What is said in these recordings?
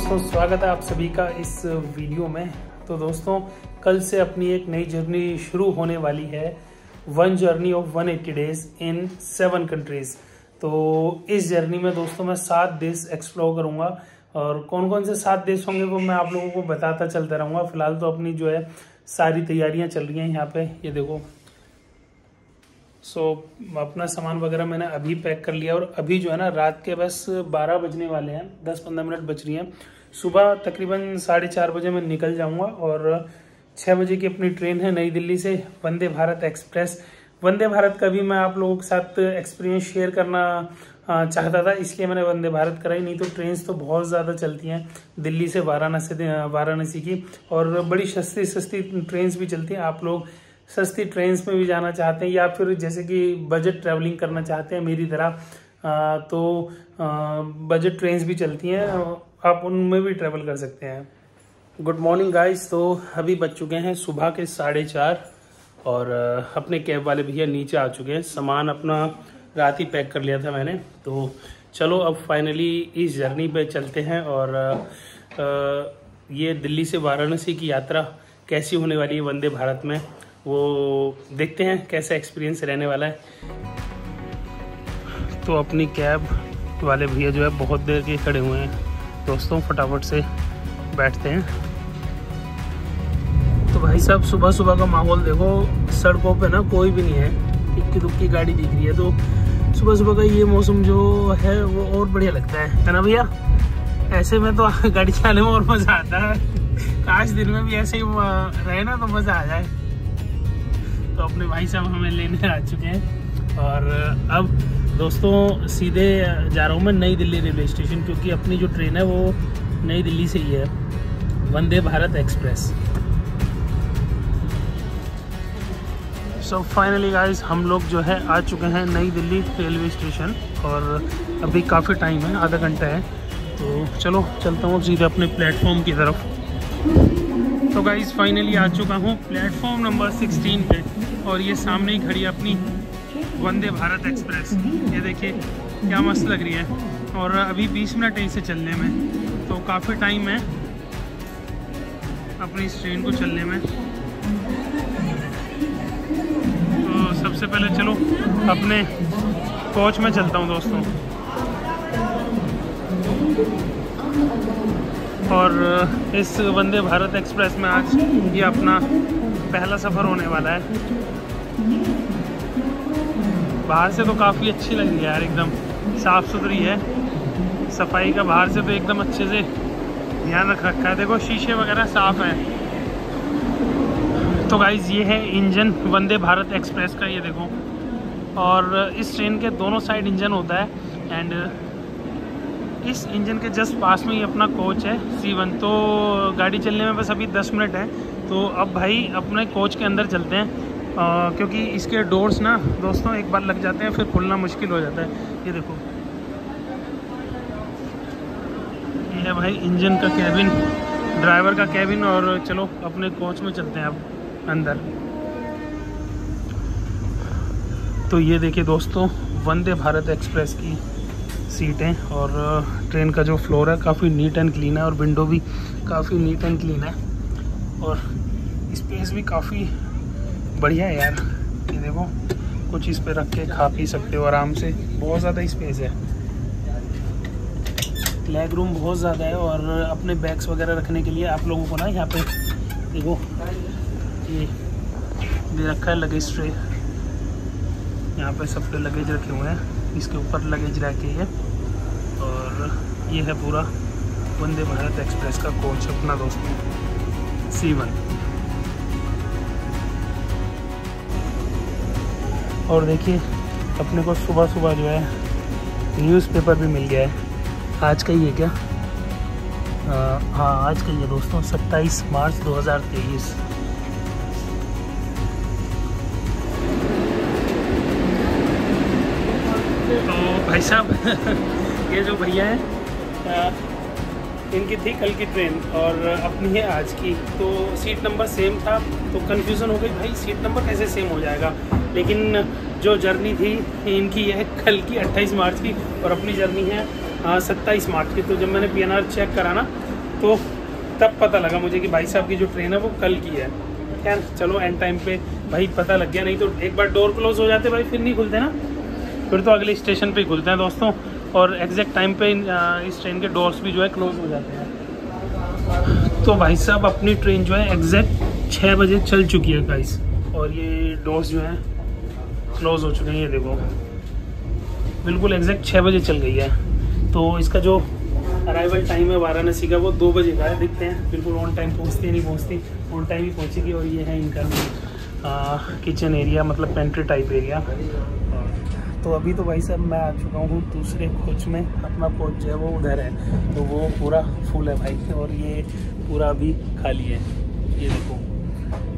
दोस्तों, स्वागत है आप सभी का इस वीडियो में। तो दोस्तों, कल से अपनी एक नई जर्नी शुरू होने वाली है, one journey of 180 days in 7 countries. तो इस जर्नी में दोस्तों मैं 7 देश एक्सप्लोर करूंगा और कौन कौन से 7 देश होंगे वो मैं आप लोगों को बताता चलता रहूंगा। फिलहाल तो अपनी जो है सारी तैयारियां चल रही हैं यहाँ पे, ये देखो। अपना सामान वगैरह मैंने अभी पैक कर लिया और अभी जो है ना रात के बस 12 बजने वाले हैं, 10-15 मिनट बच रही हैं। सुबह तकरीबन 4:30 बजे मैं निकल जाऊंगा और 6 बजे की अपनी ट्रेन है नई दिल्ली से, वंदे भारत एक्सप्रेस। वंदे भारत का भी मैं आप लोगों के साथ एक्सपीरियंस शेयर करना चाहता था, इसलिए मैंने वंदे भारत कराई। नहीं तो ट्रेन्स तो बहुत ज़्यादा चलती हैं दिल्ली से वाराणसी की, और बड़ी सस्ती ट्रेन्स भी चलती हैं। आप लोग सस्ती ट्रेन्स में भी जाना चाहते हैं या फिर जैसे कि बजट ट्रैवलिंग करना चाहते हैं मेरी तरह, तो बजट ट्रेन्स भी चलती हैं, आप उनमें भी ट्रैवल कर सकते हैं। Good morning guys. तो अभी बज चुके हैं सुबह के 4:30 और अपने कैब वाले भैया नीचे आ चुके हैं। सामान अपना रात ही पैक कर लिया था मैंने। तो चलो अब फाइनली इस जर्नी पे चलते हैं और ये दिल्ली से वाराणसी की यात्रा कैसी होने वाली है वंदे भारत में, वो देखते हैं कैसा एक्सपीरियंस रहने वाला है। तो अपनी कैब वाले भैया जो है बहुत देर के खड़े हुए हैं दोस्तों, फटाफट से बैठते हैं। तो भाई साहब, सुबह सुबह का माहौल देखो, सड़कों पे ना कोई भी नहीं है, इक्की दुक्की गाड़ी दिख रही है। तो सुबह सुबह का ये मौसम जो है वो और बढ़िया लगता है ना भैया। ऐसे में तो गाड़ी चलाने में और मज़ा आता है, काश दिन में भी ऐसे ही रहे ना तो मज़ा आ जाए। तो अपने भाई साहब हमें लेने आ चुके हैं और अब दोस्तों सीधे जा रहा हूँ मैं नई दिल्ली रेलवे स्टेशन, क्योंकि अपनी जो ट्रेन है वो नई दिल्ली से ही है, Vande Bharat express. So finally guys, हम लोग जो है आ चुके हैं नई दिल्ली रेलवे स्टेशन और अभी काफ़ी टाइम है, आधा घंटा है। तो चलो चलता हूँ सीधे अपने प्लेटफॉर्म की तरफ। तो गाइस फाइनली आ चुका हूँ प्लेटफॉर्म नंबर 16 पे और ये सामने ही खड़ी है अपनी वंदे भारत एक्सप्रेस। ये देखिए क्या मस्त लग रही है और अभी 20 मिनट है इसे चलने में, तो काफ़ी टाइम है अपनी इस ट्रेन को चलने में। तो सबसे पहले चलो अपने कोच में चलता हूँ दोस्तों, और इस वंदे भारत एक्सप्रेस में आज ये अपना पहला सफ़र होने वाला है। बाहर से तो काफ़ी अच्छी लग रही है यार, एकदम साफ़ सुथरी है, सफाई का बाहर से तो एकदम अच्छे से ध्यान रख रखा है। देखो शीशे वगैरह साफ़ है। तो गाइज़ ये है इंजन वंदे भारत एक्सप्रेस का, ये देखो। और इस ट्रेन के दोनों साइड इंजन होता है एंड इस इंजन के जस्ट पास में ही अपना कोच है C1। तो गाड़ी चलने में बस अभी 10 मिनट है। तो अब भाई अपने कोच के अंदर चलते हैं, क्योंकि इसके डोर्स ना दोस्तों एक बार लग जाते हैं फिर खुलना मुश्किल हो जाता है। ये देखो, ये है भाई इंजन का कैबिन, ड्राइवर का कैबिन। और चलो अपने कोच में चलते हैं अब अंदर। तो ये देखिए दोस्तों, वंदे भारत एक्सप्रेस की सीटें और ट्रेन का जो फ्लोर है काफ़ी नीट एंड क्लीन है और विंडो भी काफ़ी नीट एंड क्लीन है और स्पेस भी काफ़ी बढ़िया है यार। ये देखो, कुछ इस पे रख के खा पी सकते हो आराम से, बहुत ज़्यादा स्पेस है, लेग रूम बहुत ज़्यादा है। और अपने बैग्स वगैरह रखने के लिए आप लोगों को ना यहाँ पे देखो ये दे रखा है लगेज ट्रे, यहाँ पे सब पे लगेज रखे हुए हैं, इसके ऊपर लगेज रखे है। और ये है पूरा वंदे भारत एक्सप्रेस का कोच अपना दोस्तों C1। और देखिए अपने को सुबह सुबह जो है न्यूज़पेपर भी मिल गया है। आज का ही है क्या? हाँ आज का ही है दोस्तों, 27 मार्च 2023। तो भाई साहब ये जो भैया हैं इनकी थी कल की ट्रेन और अपनी है आज की, तो सीट नंबर सेम था। तो कन्फ्यूज़न हो गई भाई, सीट नंबर कैसे सेम हो जाएगा। लेकिन जो जर्नी थी इनकी है कल की 28 मार्च की और अपनी जर्नी है 27 मार्च की। तो जब मैंने PNR चेक करा ना तो तब पता लगा मुझे कि भाई साहब की जो ट्रेन है वो कल की है। खैर चलो एंड टाइम पे भाई पता लग गया, नहीं तो एक बार डोर क्लोज हो जाते भाई फिर नहीं खुलते ना, फिर तो अगले स्टेशन पे ही खुलते हैं दोस्तों। और एग्जैक्ट टाइम पे इस ट्रेन के डोर्स भी जो है क्लोज हो जाते हैं। तो भाई साहब अपनी ट्रेन जो है एग्जैक्ट 6 बजे चल चुकी है गाइस, और ये डोर्स जो हैं क्लोज हो चुके हैं। ये देखो बिल्कुल एग्जैक्ट 6 बजे चल गई है। तो इसका जो अराइवल टाइम है वाराणसी का वो 2 बजे का है। देखते हैं बिल्कुल ऑन टाइम पहुँचती है नहीं पहुँचती, ऑन टाइम ही पहुँचेगी। और ये है इनका किचन एरिया, मतलब पेंट्री टाइप एरिया। तो अभी तो भाई साहब मैं आ चुका हूँ दूसरे कोच में, अपना कोच जो है वो उधर है, तो वो पूरा फुल है भाई, और ये पूरा अभी खाली है। ये देखो,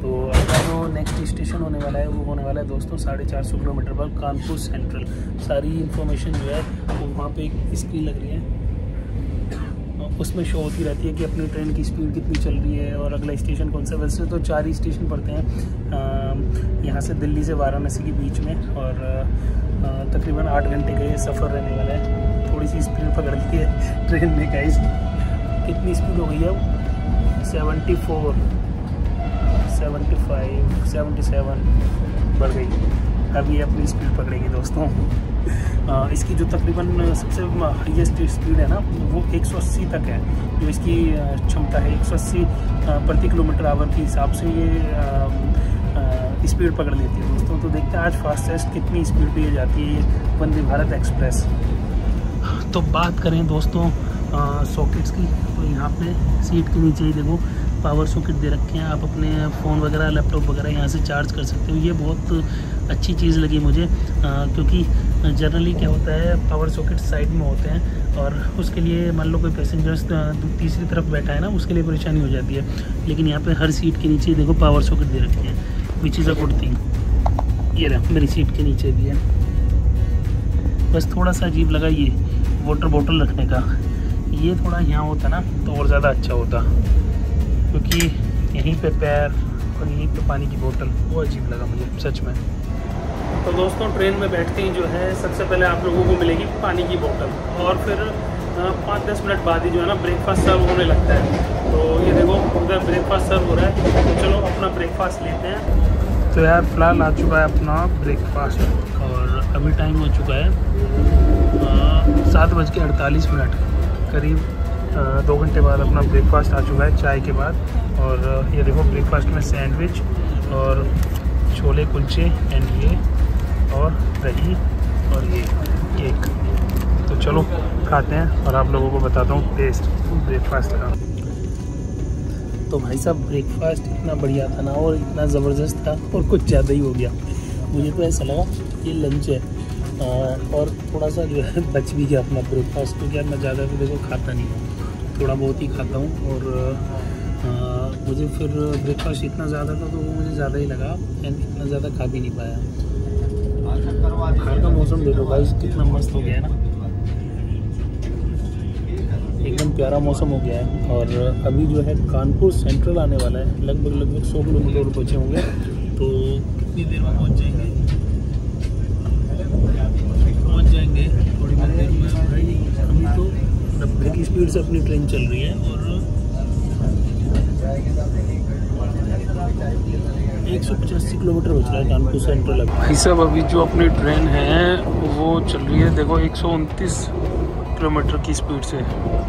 तो अपना जो नेक्स्ट स्टेशन होने वाला है वो होने वाला है दोस्तों 450 किलोमीटर पर कानपुर सेंट्रल। सारी इन्फॉर्मेशन जो है वो वहाँ पे एक स्क्रीन लग रही है, उसमें शो होती रहती है कि अपनी ट्रेन की स्पीड कितनी चल रही है और अगला स्टेशन कौन सा। वैसे तो 4 ही स्टेशन पड़ते हैं यहाँ से दिल्ली से वाराणसी के बीच में, और तकरीबन 8 घंटे का ये सफ़र रहने वाला है। थोड़ी सी स्पीड पकड़ ली है ट्रेन में गाइस, कितनी स्पीड हो गई है 74, 75, 77 बढ़ गई। अब ये अपनी स्पीड पकड़ेगी दोस्तों। इसकी जो तकरीबन सबसे हाईएस्ट स्पीड है ना वो 180 तक है, जो इसकी क्षमता है 180 प्रति किलोमीटर आवर के हिसाब से ये स्पीड पकड़ लेती है दोस्तों। तो देखते हैं आज फास्टेस्ट कितनी स्पीड पे ये जाती है ये वंदे भारत एक्सप्रेस। तो बात करें दोस्तों सॉकेट्स की, तो यहाँ पे सीट के नीचे ही देखो पावर सॉकेट दे रखे हैं। आप अपने फ़ोन वगैरह लैपटॉप वगैरह यहाँ से चार्ज कर सकते हो। ये बहुत अच्छी चीज़ लगी मुझे, क्योंकि जनरली क्या होता है पावर सॉकेट साइड में होते हैं, और उसके लिए मान लो कोई पैसेंजर्स तीसरी तरफ बैठा है ना, उसके लिए परेशानी हो जाती है। लेकिन यहाँ पे हर सीट के नीचे देखो पावर सॉकेट दे रखे हैं, which is a good thing. ये रहा मेरी सीट के नीचे भी है। बस थोड़ा सा अजीब लगा ये वाटर बॉटल रखने का, ये थोड़ा यहाँ होता ना तो और ज़्यादा अच्छा होता, क्योंकि यहीं पे पैर और यहीं पे पानी की बोतल, वो अजीब लगा मुझे सच में। तो दोस्तों ट्रेन में बैठते ही जो है सबसे पहले आप लोगों को मिलेगी पानी की बोतल, और फिर 5-10 मिनट बाद ही जो है ना ब्रेकफास्ट सर्व होने लगता है। तो ये देखो उधर ब्रेकफास्ट सर्व हो रहा है, तो चलो अपना ब्रेकफास्ट लेते हैं। तो यार फ़िलहाल आ चुका है अपना ब्रेकफास्ट, और अभी टाइम हो चुका है 7:48 करीब। 2 घंटे बाद अपना ब्रेकफास्ट आ चुका है चाय के बाद। और ये देखो ब्रेकफास्ट में सैंडविच और छोले कुलचे एंड ये और दही और ये केक। तो चलो खाते हैं और आप लोगों को बताता हूँ टेस्ट ब्रेकफास्ट का। तो भाई साहब ब्रेकफास्ट इतना बढ़िया था ना, और इतना ज़बरदस्त था, और कुछ ज़्यादा ही हो गया। मुझे तो ऐसा लगा ये लंच है, और थोड़ा सा जो है बच भी गया अपना ब्रेकफास्ट, क्योंकि यार मैं ज़्यादा तो देखो खाता नहीं हूँ, थोड़ा बहुत ही खाता हूँ। और मुझे फिर ब्रेकफास्ट इतना ज़्यादा था तो वो मुझे ज़्यादा ही लगा, एंड इतना ज़्यादा खा भी नहीं पाया। बाहर का मौसम देखो भाई कितना मस्त हो गया है ना, एकदम प्यारा मौसम हो गया है। और अभी जो है कानपुर सेंट्रल आने वाला है, लगभग 100 किलोमीटर और बचे होंगे, तो कितनी देर में पहुँच जाएंगे थोड़ी देर में भाई। अभी तो 90 की स्पीड से अपनी ट्रेन चल रही है, और 185 किलोमीटर बच रहा है कानपुर सेंट्रल। भाई साहब अभी जो अपनी ट्रेन है वो चल रही है देखो 129 किलोमीटर की स्पीड से,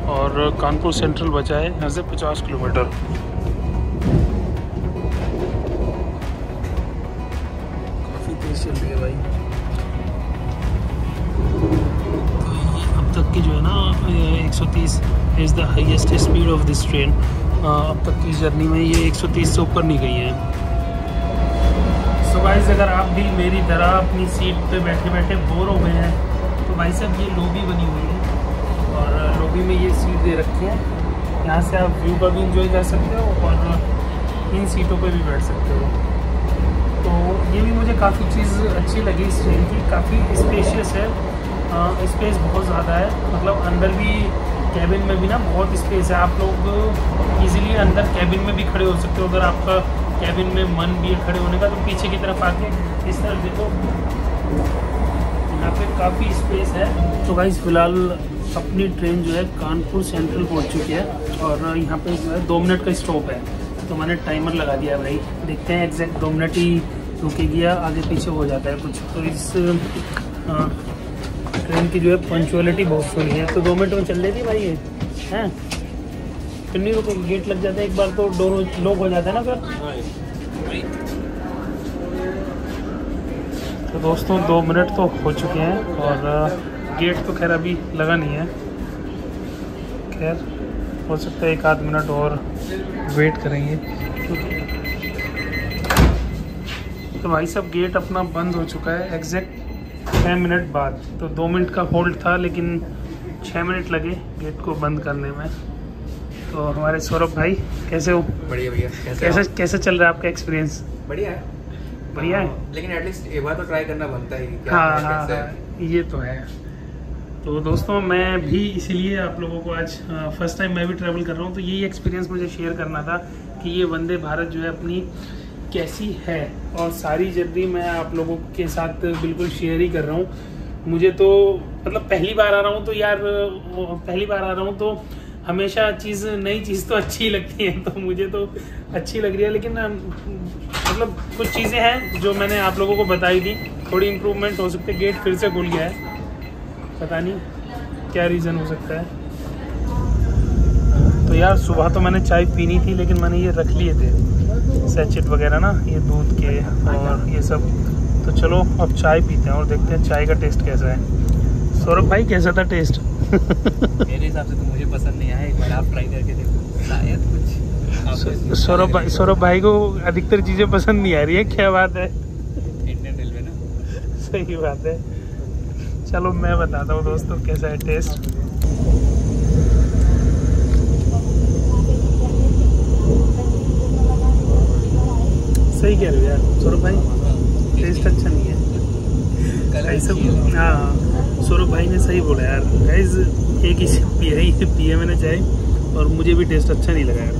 और कानपुर सेंट्रल बचा है यहाँ से 50 किलोमीटर। काफ़ी तेज चल रही है भाई। तो ये अब तक की जो है ना 130 is the highest speed of this train. अब तक की जर्नी में ये 130 से ऊपर नहीं गई है। सो गाइस अगर आप भी मेरी तरह अपनी सीट पे बैठे बैठे बोर हो गए हैं, तो भाई साहब ये लॉबी बनी हुई है, और लॉबी में ये सीट दे रखी है। यहाँ से आप व्यू का भी इंजॉय कर सकते हो, और इन सीटों पे भी बैठ सकते हो। तो ये भी मुझे काफ़ी चीज़ अच्छी लगी इस ट्रेन की, काफ़ी स्पेशियस है, स्पेस बहुत ज़्यादा है। मतलब अंदर भी कैबिन में भी ना बहुत स्पेस है, आप लोग इजीली अंदर कैबिन में भी खड़े हो सकते हो। अगर आपका कैबिन में मन भी है खड़े होने का, तो पीछे की तरफ आके इस तरफ देखो, यहाँ पे काफ़ी स्पेस है। तो गाइस फिलहाल अपनी ट्रेन जो है कानपुर सेंट्रल पहुंच चुकी है और यहाँ पे जो है 2 मिनट का स्टॉप है, तो मैंने टाइमर लगा दिया है भाई। देखते हैं एग्जैक्ट 2 मिनट ही रुकेगी या आगे पीछे हो जाता है कुछ। तो इस ट्रेन की जो है पंचुअलिटी बहुत सही है, तो 2 मिनट में चल देती भाई ये हैं। फिर नहीं रुको, गेट लग जाता है एक बार तो डोर लॉक हो जाता है ना फिर। तो दोस्तों 2 मिनट तो हो चुके हैं और गेट तो खैर अभी लगा नहीं है। खैर हो सकता है 1 आध मिनट और वेट करेंगे। तो भाई साहब गेट अपना बंद हो चुका है एग्जैक्ट 6 मिनट बाद। तो 2 मिनट का होल्ड था लेकिन 6 मिनट लगे गेट को बंद करने में। तो हमारे सौरभ भाई कैसे हो? बढ़िया भैया। कैसे चल रहा है आपका एक्सपीरियंस? बढ़िया है, बढ़िया है, लेकिन एटलीस्ट एक बार तो ट्राई करना बनता ही। हाँ, ये तो है। तो दोस्तों मैं भी इसीलिए आप लोगों को आज फर्स्ट टाइम मैं भी ट्रैवल कर रहा हूँ, तो यही एक्सपीरियंस मुझे शेयर करना था कि ये वंदे भारत जो है अपनी कैसी है, और सारी जर्नी मैं आप लोगों के साथ बिल्कुल शेयर ही कर रहा हूँ। मुझे तो मतलब पहली बार आ रहा हूँ, तो यार पहली बार आ रहा हूँ तो हमेशा नई चीज़ तो अच्छी ही लगती है, तो मुझे तो अच्छी लग रही है। लेकिन मतलब कुछ चीज़ें हैं जो मैंने आप लोगों को बताई थी, थोड़ी इम्प्रूवमेंट हो सकती है। गेट फिर से खुल गया है, पता नहीं क्या रीज़न हो सकता है। तो यार सुबह तो मैंने चाय पीनी थी, लेकिन मैंने ये रख लिए थे सैचेट वगैरह ना, ये दूध के और ये सब। तो चलो अब चाय पीते हैं और देखते हैं चाय का टेस्ट कैसा है। सौरभ भाई कैसा था टेस्ट? मेरे हिसाब से तो मुझे पसंद नहीं आया, एक बार आप ट्राई करके देखो, शायद कुछ। सौरभ भाई को अधिकतर चीज़ें पसंद नहीं आ रही है, क्या बात है? इंडियन रेलवे ना। सही बात है। चलो मैं बताता हूँ दोस्तों कैसा है टेस्ट। सही कह रहे हो यार सौरभ भाई, टेस्ट अच्छा नहीं है। हाँ सौरभ भाई ने सही बोला यार। गाइस एक ही पिए मैंने चाय और मुझे भी टेस्ट अच्छा नहीं लगा यार।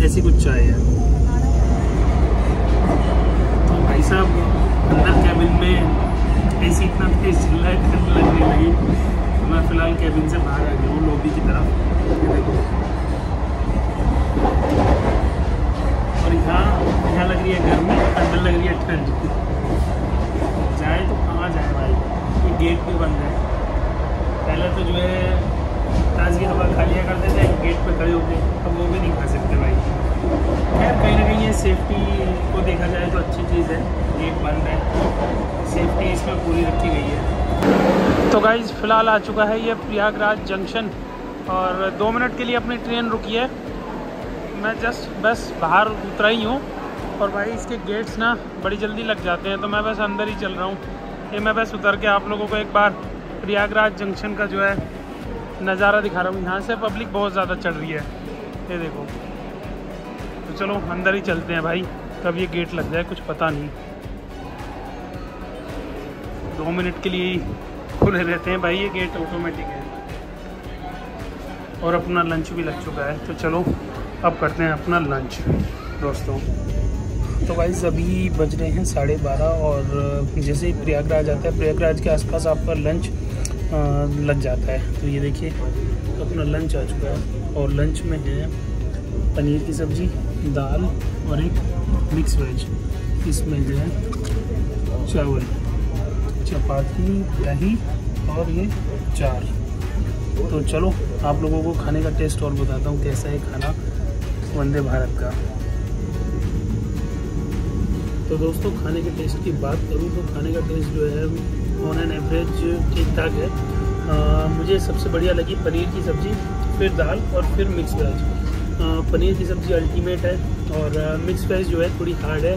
ऐसी कुछ चाय है। तो भाई साहब अंदर कैबिन में एसी इतना तेज चल रहा है, ठंड लगने लगी। तो मैं फिलहाल कैबिन से बाहर आ गया हूँ लॉबी की तरफ। और यहाँ लग रही है गर्मी, अंदर लग रही है ठंड। जाए तो कहाँ जाए भाई, ये गेट भी बंद है। पहले तो जो है ताज़गी हवा खा लिया करते थे गेट पे खड़े होके, अब वो भी नहीं खा सकते भाई। खैर कहीं ना कहीं ये सेफ्टी को देखा जाए तो अच्छी चीज़ है। गेट बंद है, सेफ्टी इसमें पूरी रखी गई है। तो गाइस फ़िलहाल आ चुका है ये प्रयागराज जंक्शन और 2 मिनट के लिए अपनी ट्रेन रुकी है। मैं जस्ट बस बाहर उतरा ही हूँ और भाई इसके गेट्स ना बड़ी जल्दी लग जाते हैं, तो मैं बस अंदर ही चल रहा हूँ। ये मैं बस उतर के आप लोगों को एक बार प्रयागराज जंक्शन का जो है नज़ारा दिखा रहा हूँ। यहाँ से पब्लिक बहुत ज़्यादा चढ़ रही है, ये देखो। तो चलो अंदर ही चलते हैं भाई, कब ये गेट लग जाए कुछ पता नहीं। 2 मिनट के लिए ही खुले रहते हैं भाई ये गेट, ऑटोमेटिक है। और अपना लंच भी लग चुका है, तो चलो अब करते हैं अपना लंच दोस्तों। तो भाई अभी बज रहे हैं 12:30 और जैसे ही प्रयागराज आता है, प्रयागराज के आसपास आपका लंच लग जाता है। तो ये देखिए अपना लंच आ चुका है और लंच में है पनीर की सब्ज़ी, दाल और एक मिक्स वेज। इसमें जो है चावल, चपाती, दही और ये चार। तो चलो आप लोगों को खाने का टेस्ट और बताता हूँ कैसा है खाना वंदे भारत का। तो दोस्तों खाने के टेस्ट की बात करूँ तो खाने का टेस्ट जो है ऑन एन एवरेज ठीक ठाक है। मुझे सबसे बढ़िया लगी पनीर की सब्ज़ी, फिर दाल और फिर मिक्स वेज। पनीर की सब्ज़ी अल्टीमेट है और मिक्स वेज जो है थोड़ी हार्ड है,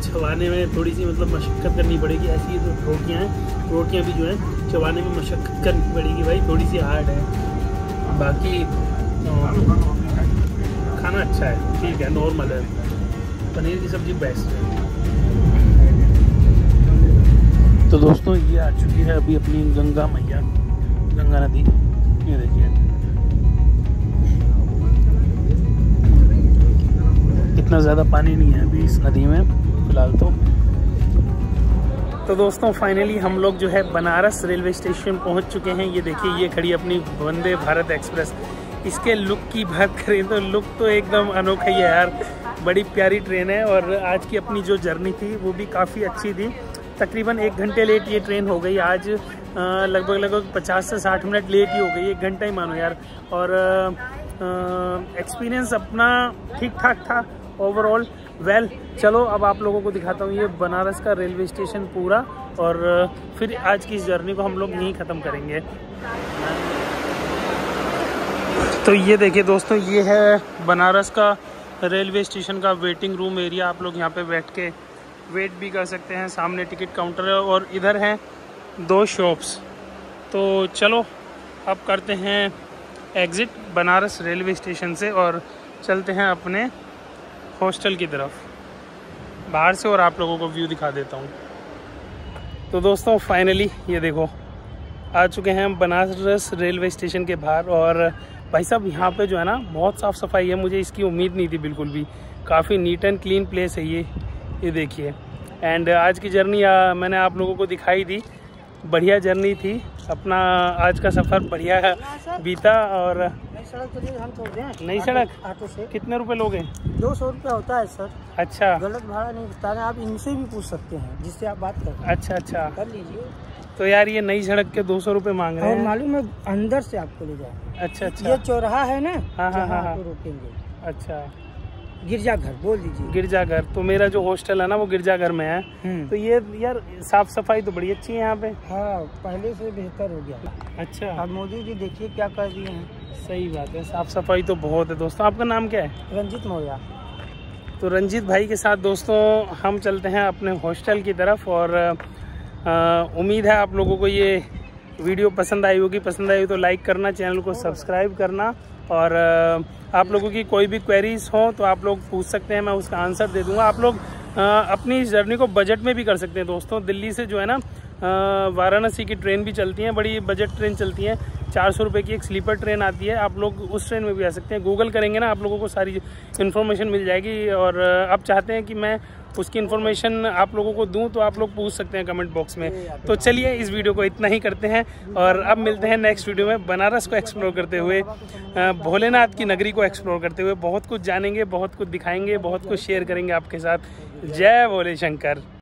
चबाने में थोड़ी सी मतलब मशक्क़त करनी पड़ेगी। ऐसी जो रोटियाँ हैं, रोटियाँ भी जो है चबाने में मशक्क़त करनी पड़ेगी भाई, थोड़ी सी हार्ड है। बाकी खाना अच्छा है, ठीक है, नॉर्मल है। पनीर की सब्ज़ी बेस्ट है। तो दोस्तों ये आ चुकी है अभी अपनी गंगा मैया, गंगा नदी। ये देखिए इतना ज़्यादा पानी नहीं है अभी इस नदी में फ़िलहाल तो। तो दोस्तों फाइनली हम लोग जो है बनारस रेलवे स्टेशन पहुंच चुके हैं। ये देखिए ये खड़ी अपनी वंदे भारत एक्सप्रेस। इसके लुक की बात करें तो लुक तो एकदम अनोखा ही है यार, बड़ी प्यारी ट्रेन है। और आज की अपनी जो जर्नी थी वो भी काफ़ी अच्छी थी। तकरीबन 1 घंटे लेट ये ट्रेन हो गई आज, लगभग 50 से 60 मिनट लेट ही हो गई, 1 घंटा ही मानो यार। और एक्सपीरियंस अपना ठीक ठाक था ओवरऑल। वेल चलो अब आप लोगों को दिखाता हूँ ये बनारस का रेलवे स्टेशन पूरा, और फिर आज की इस जर्नी को हम लोग यहीं ख़त्म करेंगे। तो ये देखिए दोस्तों, ये है बनारस का रेलवे स्टेशन का वेटिंग रूम एरिया। आप लोग यहाँ पे बैठ के वेट भी कर सकते हैं। सामने टिकट काउंटर है और इधर हैं 2 शॉप्स। तो चलो अब करते हैं एग्ज़िट बनारस रेलवे स्टेशन से और चलते हैं अपने हॉस्टल की तरफ बाहर से, और आप लोगों को व्यू दिखा देता हूँ। तो दोस्तों फाइनली ये देखो आ चुके हैं हम बनारस रेलवे स्टेशन के बाहर। और भाई साहब यहाँ पे जो है ना बहुत साफ़ सफाई है, मुझे इसकी उम्मीद नहीं थी बिल्कुल भी। काफ़ी नीट एंड क्लीन प्लेस है ये देखिए। एंड आज की जर्नी मैंने आप लोगों को दिखाई दी, बढ़िया जर्नी थी। अपना आज का सफ़र बढ़िया बीता। और नई सड़क चलिए हम छोड़ दें। नई सड़क ऑटो से कितने रुपए लोगे? 200 रुपया होता है सर। अच्छा, गलत भाड़ा नहीं बता रहे, आप इनसे भी पूछ सकते हैं जिससे आप बात कर। अच्छा कर लीजिए। तो यार ये नई सड़क के 200 रुपये मांग रहे और हैं। मालूम है अंदर से आपको ले जाएंगे। अच्छा ये चौराहा है ना, हाँ। आपको रोकेंगे। अच्छा, गिरजाघर बोल दीजिए। गिरजाघर। तो मेरा जो हॉस्टल है ना वो गिरजाघर में है। तो ये यार साफ सफाई तो बड़ी अच्छी है यहाँ पे। हाँ, पहले से बेहतर हो गया। अच्छा, अब मोदी जी देखिए क्या कर दिए हैं। सही बात है, साफ सफाई तो बहुत है। दोस्तों आपका नाम क्या है? रंजीत मौर्य। तो रंजीत भाई के साथ दोस्तों हम चलते हैं अपने हॉस्टल की तरफ। और उम्मीद है आप लोगों को ये वीडियो पसंद आई होगी। पसंद आई हो तो लाइक करना, चैनल को सब्सक्राइब करना। और आप लोगों की कोई भी क्वेरीज हो तो आप लोग पूछ सकते हैं, मैं उसका आंसर दे दूंगा। आप लोग अपनी इस जर्नी को बजट में भी कर सकते हैं दोस्तों। दिल्ली से जो है ना वाराणसी की ट्रेन भी चलती हैं, बड़ी बजट ट्रेन चलती हैं। 400 रुपये की एक स्लीपर ट्रेन आती है, आप लोग उस ट्रेन में भी आ सकते हैं। गूगल करेंगे ना आप लोगों को सारी इन्फॉर्मेशन मिल जाएगी। और आप चाहते हैं कि मैं उसकी इन्फॉर्मेशन आप लोगों को दूं तो आप लोग पूछ सकते हैं कमेंट बॉक्स में। तो चलिए इस वीडियो को इतना ही करते हैं और अब मिलते हैं नेक्स्ट वीडियो में बनारस को एक्सप्लोर करते हुए, भोलेनाथ की नगरी को एक्सप्लोर करते हुए। बहुत कुछ जानेंगे, बहुत कुछ दिखाएंगे, बहुत कुछ शेयर करेंगे आपके साथ। जय भोले शंकर।